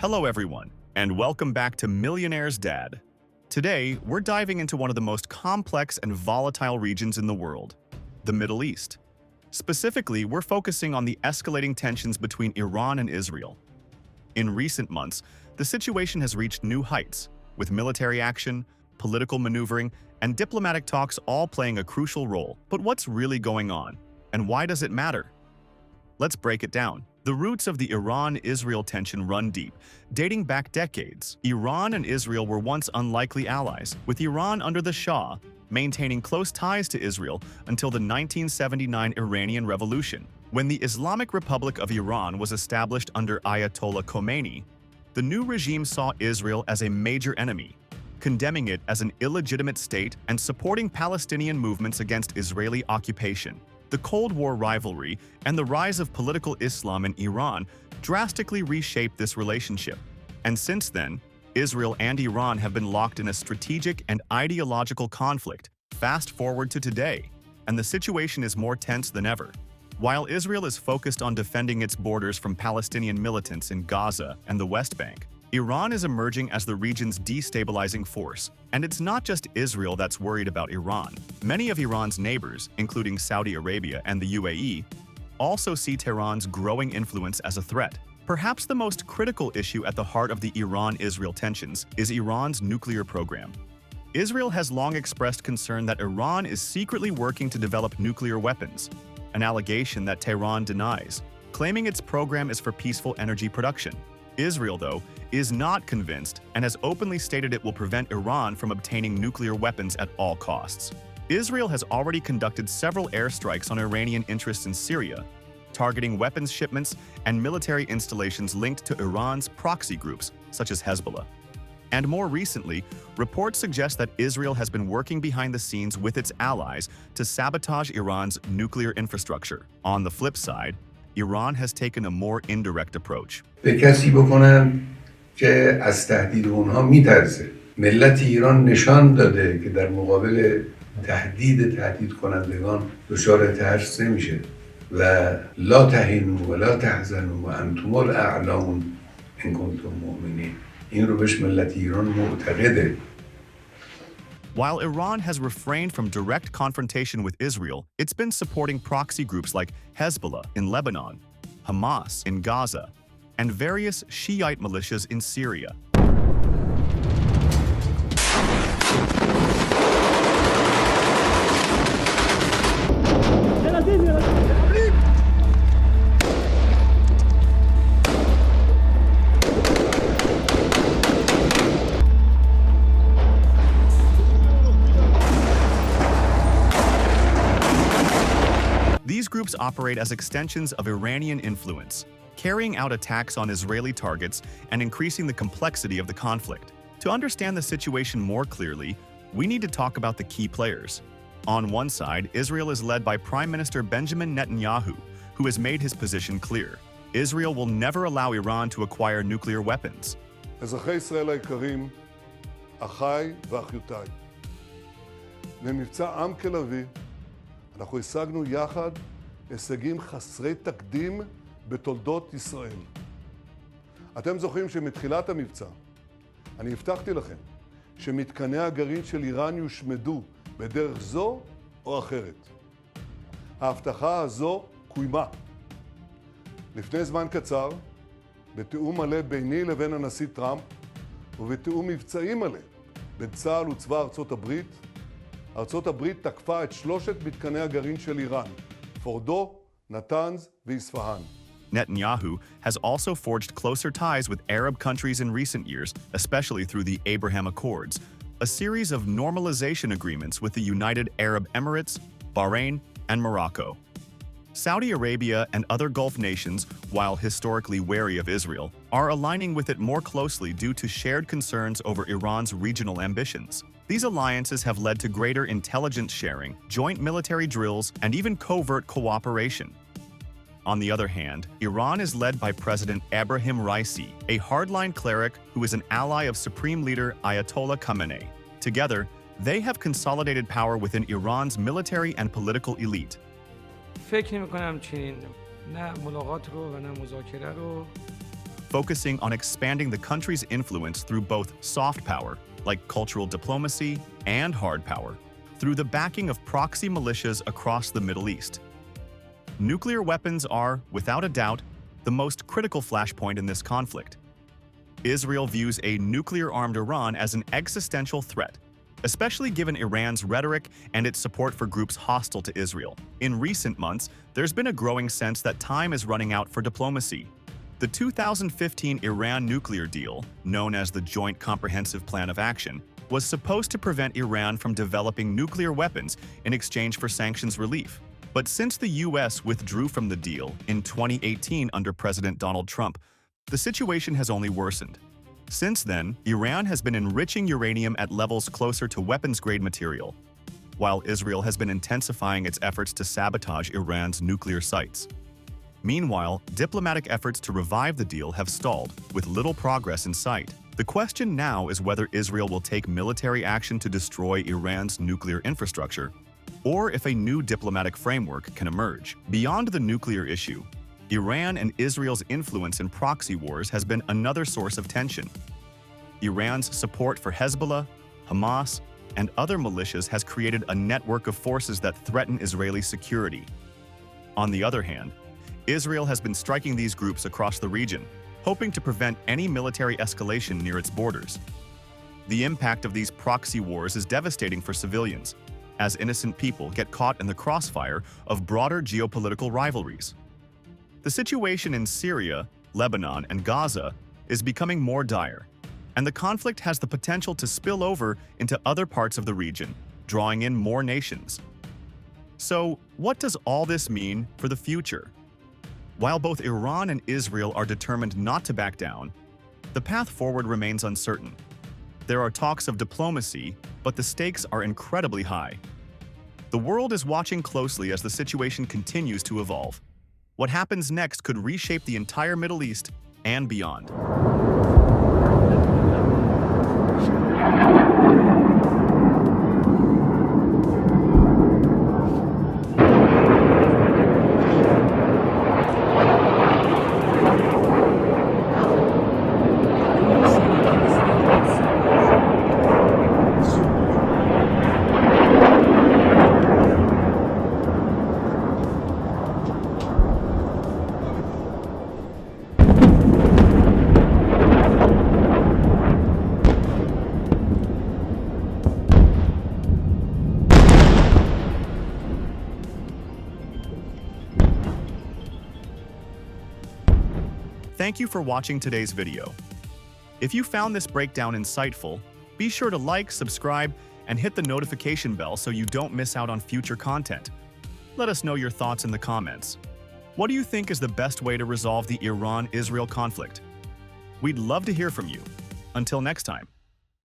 Hello everyone, and welcome back to Millionaire's Dad. Today, we're diving into one of the most complex and volatile regions in the world, the Middle East. Specifically, we're focusing on the escalating tensions between Iran and Israel. In recent months, the situation has reached new heights, with military action, political maneuvering, and diplomatic talks all playing a crucial role. But what's really going on, and why does it matter? Let's break it down. The roots of the Iran-Israel tension run deep, dating back decades. Iran and Israel were once unlikely allies, with Iran under the Shah maintaining close ties to Israel until the 1979 Iranian Revolution. When the Islamic Republic of Iran was established under Ayatollah Khomeini, the new regime saw Israel as a major enemy, condemning it as an illegitimate state and supporting Palestinian movements against Israeli occupation. The Cold War rivalry and the rise of political Islam in Iran drastically reshaped this relationship. And since then, Israel and Iran have been locked in a strategic and ideological conflict. Fast forward to today, and the situation is more tense than ever. While Israel is focused on defending its borders from Palestinian militants in Gaza and the West Bank, Iran is emerging as the region's destabilizing force. And it's not just Israel that's worried about Iran. Many of Iran's neighbors, including Saudi Arabia and the UAE, also see Tehran's growing influence as a threat. Perhaps the most critical issue at the heart of the Iran-Israel tensions is Iran's nuclear program. Israel has long expressed concern that Iran is secretly working to develop nuclear weapons, an allegation that Tehran denies, claiming its program is for peaceful energy production. Israel, though, is not convinced and has openly stated it will prevent Iran from obtaining nuclear weapons at all costs. Israel has already conducted several airstrikes on Iranian interests in Syria, targeting weapons shipments and military installations linked to Iran's proxy groups, such as Hezbollah. And more recently, reports suggest that Israel has been working behind the scenes with its allies to sabotage Iran's nuclear infrastructure. On the flip side, Iran has taken a more indirect approach. به کسی بکنن که از تهدید اونها میترسه. ملت ایران نشان داده که در مقابل تهدید کنندگان دچار ترس نمیشه و لا تهینوا و لا تحزنوا و انتم الاعلون ان کنتم مؤمنین. این رو بهش ملت ایران معتقده. While Iran has refrained from direct confrontation with Israel, it's been supporting proxy groups like Hezbollah in Lebanon, Hamas in Gaza, and various Shiite militias in Syria. These groups operate as extensions of Iranian influence, carrying out attacks on Israeli targets and increasing the complexity of the conflict. To understand the situation more clearly, we need to talk about the key players. On one side, Israel is led by Prime Minister Benjamin Netanyahu, who has made his position clear. Israel will never allow Iran to acquire nuclear weapons. אזרחי ישראל היקרים, אחיי ואחיותיי, במבצע עם כלביא אנחנו השגנו יחד הישגים חסרי תקדים בתולדות ישראל. אתם זוכרים שמתחילת המבצע אני הבטחתי לכם שמתקני הגרעין של איראן יושמדו בדרך זו או אחרת. ההבטחה הזו קוימה. לפני זמן קצר, בתיאום מלא ביני לבין הנשיא טראמפ ובתיאום מבצעי מלא בין צה"ל וצבא ארצות הברית, ארצות הברית תקפה את שלושת מתקני הגרעין של איראן, פורדו, נתנז ואיספהאן. Netanyahu has also forged closer ties with Arab countries in recent years, especially through the Abraham Accords, a series of normalization agreements with the United Arab Emirates, Bahrain, and Morocco. Saudi Arabia and other Gulf nations, while historically wary of Israel, are aligning with it more closely due to shared concerns over Iran's regional ambitions. These alliances have led to greater intelligence sharing, joint military drills, and even covert cooperation. On the other hand, Iran is led by President Ebrahim Raisi, a hardline cleric who is an ally of Supreme Leader Ayatollah Khamenei. Together, they have consolidated power within Iran's military and political elite. فکر نمی‌کنم چنین نه ملاقات رو و نه مذاکره رو focusing on expanding the country's influence through both soft power, like cultural diplomacy, and hard power, through the backing of proxy militias across the Middle East. Nuclear weapons are, without a doubt, the most critical flashpoint in this conflict. Israel views a nuclear-armed Iran as an existential threat, especially given Iran's rhetoric and its support for groups hostile to Israel. In recent months, there's been a growing sense that time is running out for diplomacy. The 2015 Iran nuclear deal, known as the Joint Comprehensive Plan of Action, was supposed to prevent Iran from developing nuclear weapons in exchange for sanctions relief. But since the U.S. withdrew from the deal in 2018 under President Donald Trump, the situation has only worsened. Since then, Iran has been enriching uranium at levels closer to weapons-grade material, while Israel has been intensifying its efforts to sabotage Iran's nuclear sites. Meanwhile, diplomatic efforts to revive the deal have stalled, with little progress in sight. The question now is whether Israel will take military action to destroy Iran's nuclear infrastructure, or if a new diplomatic framework can emerge. Beyond the nuclear issue, Iran and Israel's influence in proxy wars has been another source of tension. Iran's support for Hezbollah, Hamas, and other militias has created a network of forces that threaten Israeli security. On the other hand, Israel has been striking these groups across the region, hoping to prevent any military escalation near its borders. The impact of these proxy wars is devastating for civilians, as innocent people get caught in the crossfire of broader geopolitical rivalries. The situation in Syria, Lebanon, and Gaza is becoming more dire, and the conflict has the potential to spill over into other parts of the region, drawing in more nations. So, what does all this mean for the future? While both Iran and Israel are determined not to back down, the path forward remains uncertain. There are talks of diplomacy, but the stakes are incredibly high. The world is watching closely as the situation continues to evolve. What happens next could reshape the entire Middle East and beyond. Thank you for watching today's video. If you found this breakdown insightful, be sure to like, subscribe, and hit the notification bell so you don't miss out on future content. Let us know your thoughts in the comments. What do you think is the best way to resolve the Iran-Israel conflict? We'd love to hear from you. Until next time.